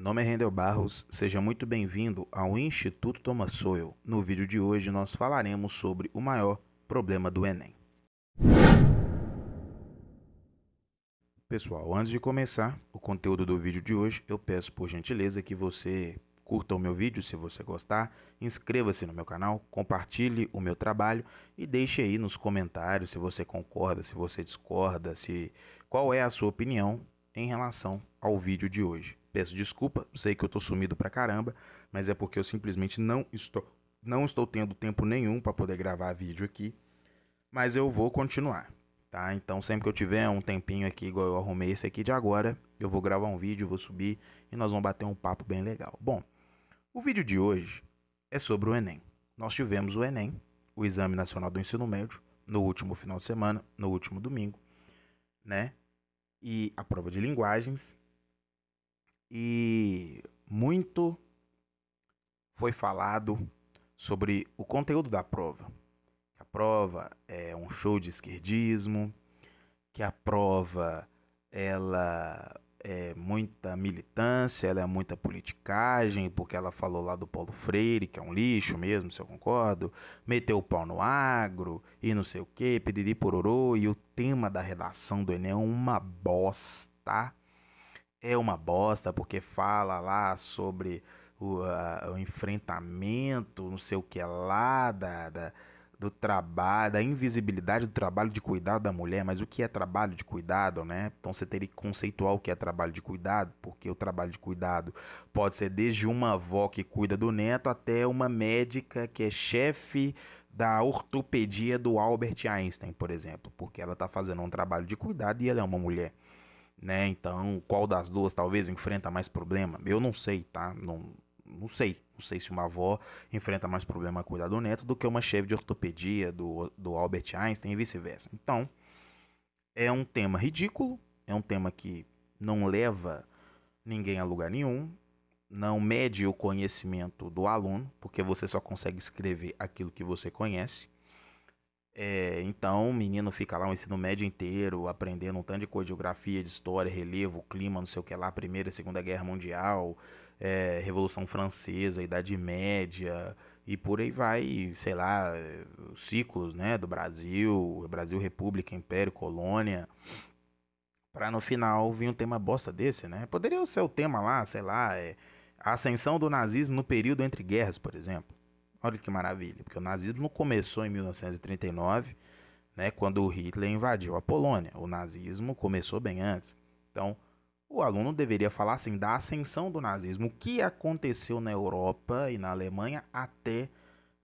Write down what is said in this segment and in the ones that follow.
Meu nome é Rendel Barros, seja muito bem-vindo ao Instituto Thomas Sowell. No vídeo de hoje nós falaremos sobre o maior problema do Enem. Pessoal, antes de começar o conteúdo do vídeo de hoje, eu peço por gentileza que você curta o meu vídeo se você gostar, inscreva-se no meu canal, compartilhe o meu trabalho e deixe aí nos comentários se você concorda, se você discorda, qual é a sua opinião em relação ao vídeo de hoje. Peço desculpa, sei que eu tô sumido pra caramba, mas é porque eu simplesmente não estou tendo tempo nenhum para poder gravar vídeo aqui, mas eu vou continuar. Tá? Então sempre que eu tiver um tempinho aqui, igual eu arrumei esse aqui de agora, eu vou gravar um vídeo, vou subir e nós vamos bater um papo bem legal. Bom, o vídeo de hoje é sobre o Enem. Nós tivemos o Enem, o Exame Nacional do Ensino Médio, no último final de semana, no último domingo, né? E a prova de linguagens. E muito foi falado sobre o conteúdo da prova. A prova é um show de esquerdismo, que a prova ela é muita militância, ela é muita politicagem, porque ela falou lá do Paulo Freire, que é um lixo mesmo, se eu concordo, meteu o pau no agro e não sei o que, piriri pororô, e o tema da redação do Enem é uma bosta. É uma bosta porque fala lá sobre o enfrentamento, não sei o que lá, do trabalho, da invisibilidade do trabalho de cuidado da mulher. Mas o que é trabalho de cuidado, né? Então você teria que conceituar o que é trabalho de cuidado, porque o trabalho de cuidado pode ser desde uma avó que cuida do neto até uma médica que é chefe da ortopedia do Albert Einstein, por exemplo, porque ela está fazendo um trabalho de cuidado e ela é uma mulher, né? Então, qual das duas talvez enfrenta mais problema? Eu não sei, tá? Não sei. Não sei se uma avó enfrenta mais problema a cuidar do neto do que uma chefe de ortopedia do Albert Einstein e vice-versa. Então, é um tema ridículo, é um tema que não leva ninguém a lugar nenhum, não mede o conhecimento do aluno, porque você só consegue escrever aquilo que você conhece. Então o menino fica lá o ensino médio inteiro aprendendo um tanto de coisa, geografia, de história, relevo, clima, não sei o que lá, Primeira e Segunda Guerra Mundial, Revolução Francesa, Idade Média e por aí vai, sei lá, os ciclos, né, do Brasil, Brasil, República, Império, Colônia, pra no final vir um tema bosta desse, né? Poderia ser o tema lá, sei lá, a ascensão do nazismo no período entre guerras, por exemplo. Olha que maravilha, porque o nazismo não começou em 1939, né, quando o Hitler invadiu a Polônia. O nazismo começou bem antes. Então, o aluno deveria falar assim da ascensão do nazismo, o que aconteceu na Europa e na Alemanha até,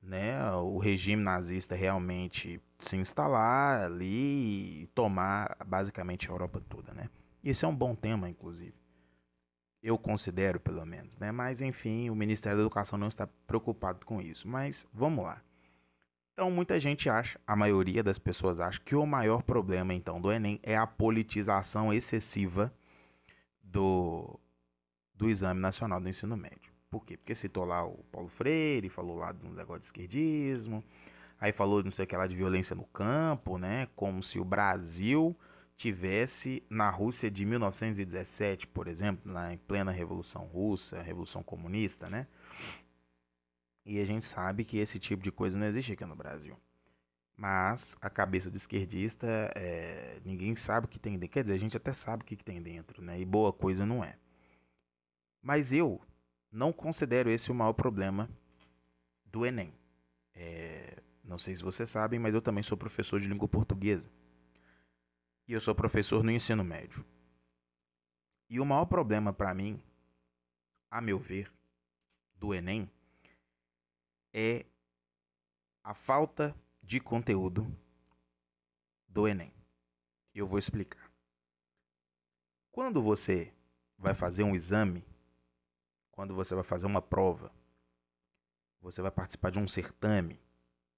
né, o regime nazista realmente se instalar ali e tomar basicamente a Europa toda, né? Esse é um bom tema, inclusive. Eu considero, pelo menos, né? Mas, enfim, o Ministério da Educação não está preocupado com isso. Mas, vamos lá. Então, muita gente acha, a maioria das pessoas acha, que o maior problema, então, do Enem é a politização excessiva do Exame Nacional do Ensino Médio. Por quê? Porque citou lá o Paulo Freire, falou lá do negócio de esquerdismo, aí falou não sei o que lá de violência no campo, né? Como se o Brasil tivesse na Rússia de 1917, por exemplo, lá em plena Revolução Russa, Revolução Comunista, né? E a gente sabe que esse tipo de coisa não existe aqui no Brasil. Mas a cabeça do esquerdista, ninguém sabe o que tem dentro. Quer dizer, a gente até sabe o que tem dentro, né? E boa coisa não é. Mas eu não considero esse o maior problema do Enem. Não sei se vocês sabem, mas eu também sou professor de língua portuguesa. E eu sou professor no ensino médio. E o maior problema para mim, a meu ver, do Enem é a falta de conteúdo do Enem. E eu vou explicar. Quando você vai fazer um exame, quando você vai fazer uma prova, você vai participar de um certame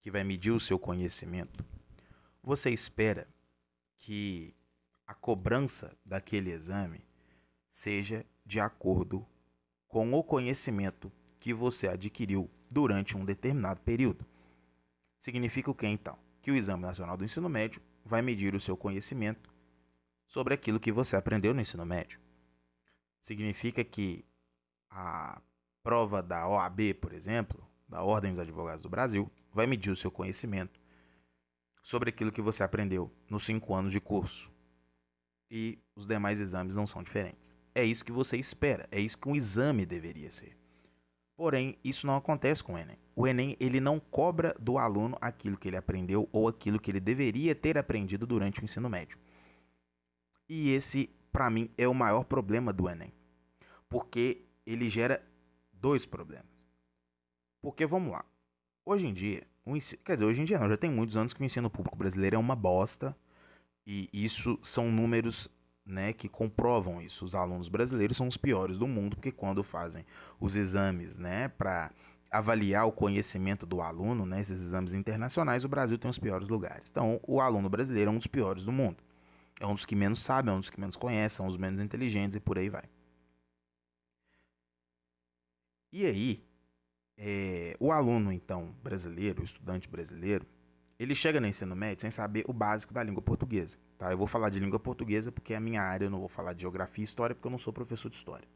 que vai medir o seu conhecimento, você espera que a cobrança daquele exame seja de acordo com o conhecimento que você adquiriu durante um determinado período. Significa o que então? Que o Exame Nacional do Ensino Médio vai medir o seu conhecimento sobre aquilo que você aprendeu no ensino médio. Significa que A prova da OAB, por exemplo, da Ordem dos Advogados do Brasil, vai medir o seu conhecimento sobre aquilo que você aprendeu nos 5 anos de curso. E os demais exames não são diferentes. É isso que você espera, é isso que um exame deveria ser. Porém, isso não acontece com o Enem. O Enem, ele não cobra do aluno aquilo que ele aprendeu ou aquilo que ele deveria ter aprendido durante o ensino médio. E esse, para mim, é o maior problema do Enem. Porque ele gera dois problemas. Porque, vamos lá, hoje em dia, hoje em dia não, já tem muitos anos que o ensino público brasileiro é uma bosta. E isso são números, né, que comprovam isso. Os alunos brasileiros são os piores do mundo, porque quando fazem os exames, né, para avaliar o conhecimento do aluno, né, esses exames internacionais, o Brasil tem os piores lugares. Então, o aluno brasileiro é um dos piores do mundo. É um dos que menos sabe, é um dos que menos conhece, é um dos menos inteligentes e por aí vai. E aí, o aluno, então, brasileiro, o estudante brasileiro, ele chega no ensino médio sem saber o básico da língua portuguesa. Tá? Eu vou falar de língua portuguesa porque é a minha área, eu não vou falar de geografia e história porque eu não sou professor de história.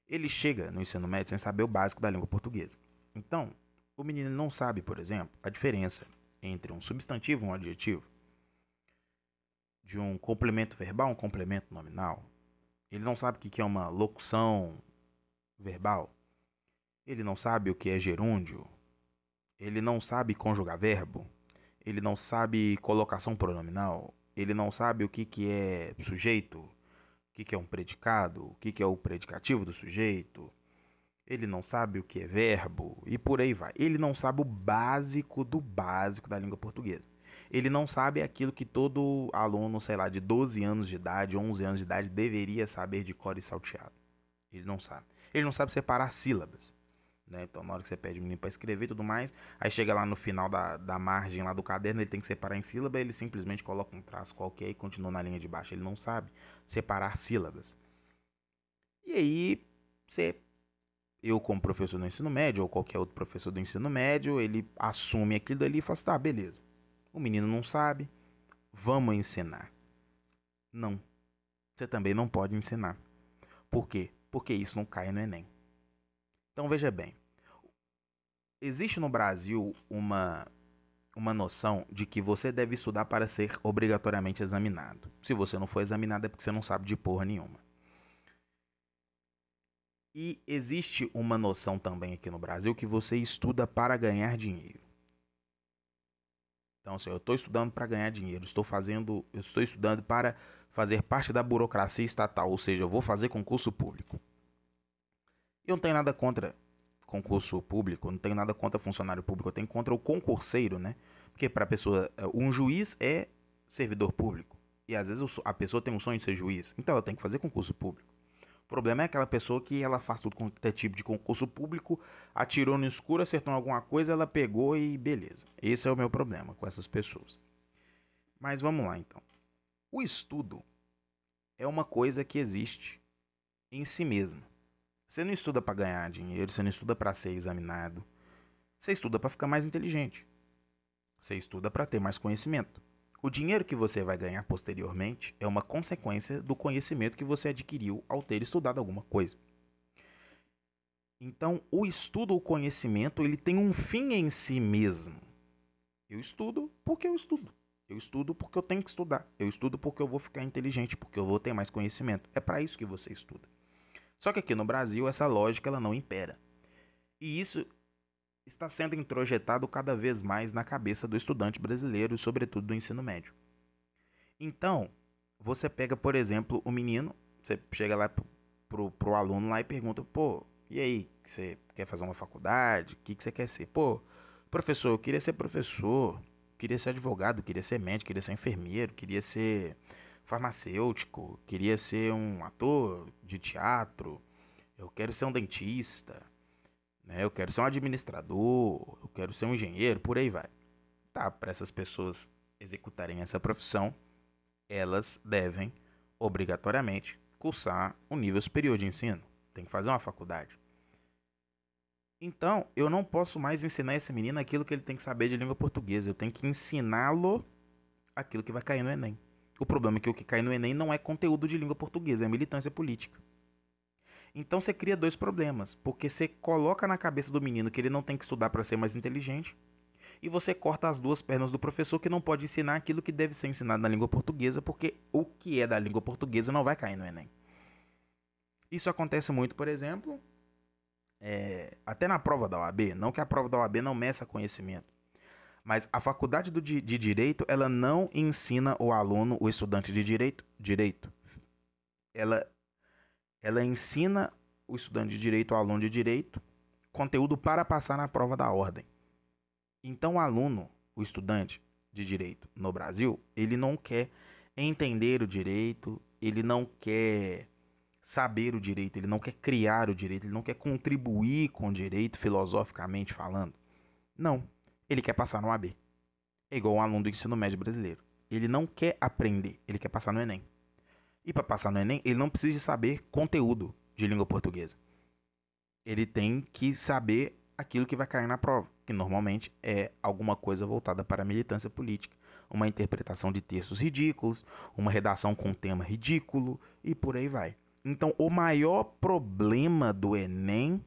Ele chega no ensino médio sem saber o básico da língua portuguesa. Então, o menino não sabe, por exemplo, a diferença entre um substantivo e um adjetivo, de um complemento verbal e um complemento nominal. Ele não sabe o que é uma locução verbal. Ele não sabe o que é gerúndio. Ele não sabe conjugar verbo. Ele não sabe colocação pronominal. Ele não sabe o que é sujeito, o que é um predicado, o que é o predicativo do sujeito. Ele não sabe o que é verbo e por aí vai. Ele não sabe o básico do básico da língua portuguesa. Ele não sabe aquilo que todo aluno, sei lá, de 12 anos de idade, 11 anos de idade, deveria saber de cor e salteado. Ele não sabe. Ele não sabe separar sílabas. Né? Então, na hora que você pede o menino para escrever e tudo mais, aí chega lá no final da margem lá do caderno, ele tem que separar em sílaba, ele simplesmente coloca um traço qualquer e continua na linha de baixo. Ele não sabe separar sílabas. E aí, eu como professor do ensino médio, ou qualquer outro professor do ensino médio, ele assume aquilo dali e fala assim, tá, beleza. O menino não sabe, vamos ensinar. Não, você também não pode ensinar. Por quê? Porque isso não cai no Enem. Então veja bem, existe no Brasil uma noção de que você deve estudar para ser obrigatoriamente examinado. Se você não for examinado é porque você não sabe de porra nenhuma. E existe uma noção também aqui no Brasil que você estuda para ganhar dinheiro. Então, assim, eu estou estudando para ganhar dinheiro, eu estou estudando para fazer parte da burocracia estatal, ou seja, eu vou fazer concurso público. Eu não tenho nada contra concurso público, não tenho nada contra funcionário público, eu tenho contra o concurseiro, né? Porque para a pessoa, um juiz é servidor público. E às vezes a pessoa tem um sonho de ser juiz, então ela tem que fazer concurso público. O problema é aquela pessoa que ela faz tudo com é tipo de concurso público, atirou no escuro, acertou alguma coisa, ela pegou e beleza. Esse é o meu problema com essas pessoas. Mas vamos lá então. O estudo é uma coisa que existe em si mesma. Você não estuda para ganhar dinheiro, você não estuda para ser examinado. Você estuda para ficar mais inteligente. Você estuda para ter mais conhecimento. O dinheiro que você vai ganhar posteriormente é uma consequência do conhecimento que você adquiriu ao ter estudado alguma coisa. Então, o estudo, o conhecimento, ele tem um fim em si mesmo. Eu estudo porque eu estudo. Eu estudo porque eu tenho que estudar. Eu estudo porque eu vou ficar inteligente, porque eu vou ter mais conhecimento. É para isso que você estuda. Só que aqui no Brasil essa lógica ela não impera. E isso está sendo introjetado cada vez mais na cabeça do estudante brasileiro, sobretudo do ensino médio. Então, você pega, por exemplo, o menino, você chega lá pro aluno lá e pergunta, pô, e aí, você quer fazer uma faculdade? O que você quer ser? Pô, professor, eu queria ser professor, queria ser advogado, queria ser médico, queria ser enfermeiro, queria ser farmacêutico, queria ser um ator de teatro, eu quero ser um dentista, né? Eu quero ser um administrador, eu quero ser um engenheiro, por aí vai. Tá, para essas pessoas executarem essa profissão, elas devem, obrigatoriamente, cursar um nível superior de ensino. Tem que fazer uma faculdade. Então, eu não posso mais ensinar esse menino aquilo que ele tem que saber de língua portuguesa. Eu tenho que ensiná-lo aquilo que vai cair no Enem. O problema é que o que cai no Enem não é conteúdo de língua portuguesa, é militância política. Então você cria dois problemas, porque você coloca na cabeça do menino que ele não tem que estudar para ser mais inteligente, e você corta as duas pernas do professor que não pode ensinar aquilo que deve ser ensinado na língua portuguesa, porque o que é da língua portuguesa não vai cair no Enem. Isso acontece muito, por exemplo, até na prova da OAB, não que a prova da OAB não meça conhecimento, mas a faculdade de Direito, ela não ensina o aluno, o estudante de direito. Ela, ela ensina o estudante de Direito, o aluno de Direito, conteúdo para passar na prova da ordem. Então o aluno, o estudante de Direito no Brasil, ele não quer entender o direito, ele não quer saber o direito, ele não quer criar o direito, ele não quer contribuir com o direito filosoficamente falando. Não, ele quer passar no AB. É igual um aluno do ensino médio brasileiro. Ele não quer aprender, ele quer passar no Enem. E para passar no Enem, ele não precisa saber conteúdo de língua portuguesa. Ele tem que saber aquilo que vai cair na prova, que normalmente é alguma coisa voltada para a militância política, uma interpretação de textos ridículos, uma redação com um tema ridículo e por aí vai. Então, o maior problema do Enem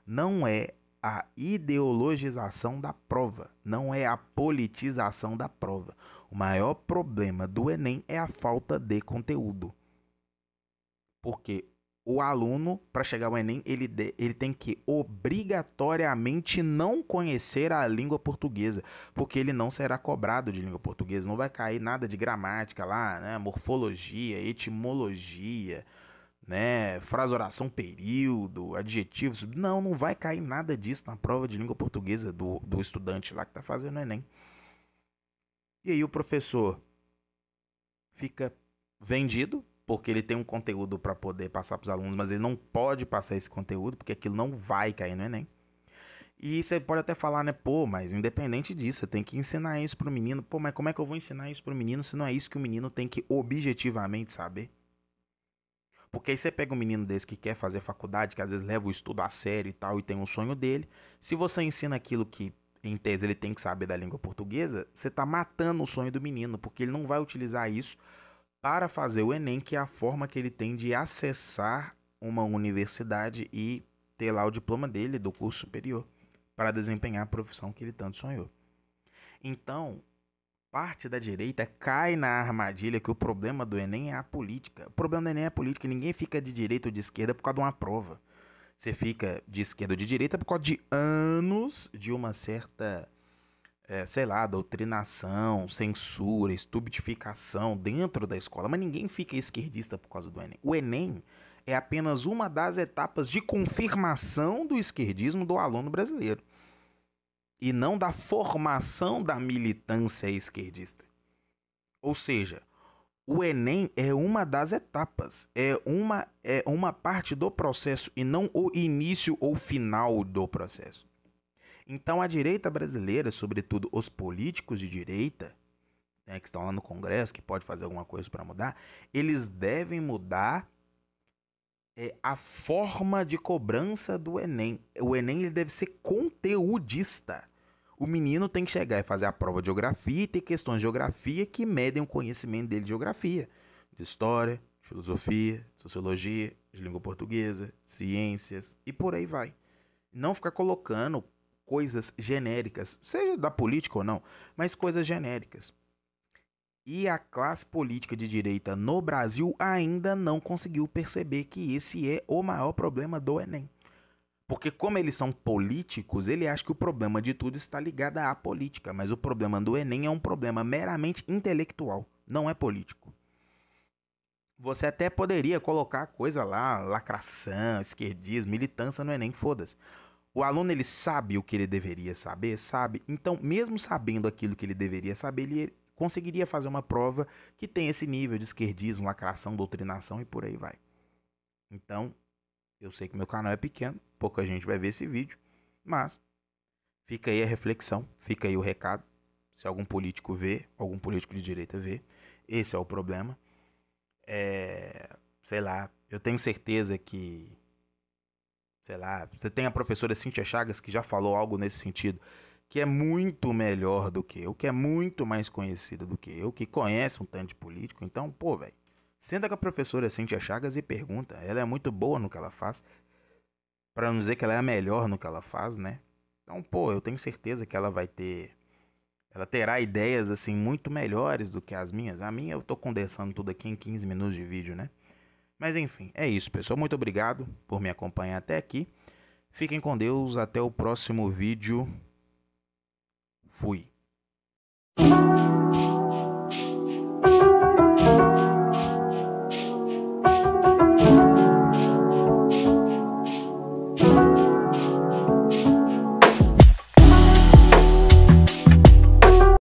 não é a ideologização da prova, não é a politização da prova. O maior problema do Enem é a falta de conteúdo. Porque o aluno, para chegar ao Enem, ele tem que obrigatoriamente não conhecer a língua portuguesa, porque ele não será cobrado de língua portuguesa, não vai cair nada de gramática lá, né? Morfologia, etimologia, né? Frase, oração, período, adjetivos. Não vai cair nada disso na prova de língua portuguesa do estudante lá que está fazendo o Enem. E aí o professor fica vendido, porque ele tem um conteúdo para poder passar para os alunos, mas ele não pode passar esse conteúdo, porque aquilo não vai cair no Enem. E você pode até falar, né, pô, mas independente disso, você tem que ensinar isso pro menino. Pô, mas como é que eu vou ensinar isso pro menino se não é isso que o menino tem que objetivamente saber? Porque aí você pega um menino desse que quer fazer faculdade, que às vezes leva o estudo a sério e tal, e tem um sonho dele. Se você ensina aquilo que, em tese, ele tem que saber da língua portuguesa, você tá matando o sonho do menino, porque ele não vai utilizar isso para fazer o Enem, que é a forma que ele tem de acessar uma universidade e ter lá o diploma dele do curso superior para desempenhar a profissão que ele tanto sonhou. Então, parte da direita cai na armadilha que o problema do Enem é a política. O problema do Enem é a política. Ninguém fica de direita ou de esquerda por causa de uma prova. Você fica de esquerda ou de direita por causa de anos de uma certa sei lá, doutrinação, censura, estupidificação dentro da escola, mas ninguém fica esquerdista por causa do Enem. O Enem é apenas uma das etapas de confirmação do esquerdismo do aluno brasileiro e não da formação da militância esquerdista. Ou seja, o Enem é uma das etapas, é uma parte do processo e não o início ou final do processo. Então a direita brasileira, sobretudo os políticos de direita, né, que estão lá no Congresso, que pode fazer alguma coisa para mudar, eles devem mudar a forma de cobrança do Enem. O Enem ele deve ser conteudista. O menino tem que chegar e fazer a prova de geografia e ter questões de geografia que medem o conhecimento dele de geografia, de história, de filosofia, de sociologia, de língua portuguesa, de ciências e por aí vai. Não ficar colocando coisas genéricas, seja da política ou não, mas coisas genéricas. E a classe política de direita no Brasil ainda não conseguiu perceber que esse é o maior problema do Enem. Porque como eles são políticos, ele acha que o problema de tudo está ligado à política, mas o problema do Enem é um problema meramente intelectual, não é político. Você até poderia colocar coisa lá, lacração, esquerdismo, militância no Enem, foda-se. O aluno, ele sabe o que ele deveria saber? Sabe. Então, mesmo sabendo aquilo que ele deveria saber, ele conseguiria fazer uma prova que tem esse nível de esquerdismo, lacração, doutrinação e por aí vai. Então, eu sei que meu canal é pequeno, pouca gente vai ver esse vídeo, mas fica aí a reflexão, fica aí o recado. Se algum político vê, algum político de direita vê, esse é o problema. Sei lá, eu tenho certeza que sei lá, você tem a professora Cíntia Chagas que já falou algo nesse sentido, que é muito melhor do que eu, que é muito mais conhecida do que eu, que conhece um tanto de político. Então, pô, velho, Senta com a professora Cíntia Chagas e pergunta. Ela é muito boa no que ela faz. Pra não dizer que ela é a melhor no que ela faz, né? Então, pô, eu tenho certeza que ela terá ideias, assim, muito melhores do que as minhas. A minha eu tô condensando tudo aqui em 15 minutos de vídeo, né? Mas enfim, é isso, pessoal. Muito obrigado por me acompanhar até aqui. Fiquem com Deus. Até o próximo vídeo. Fui.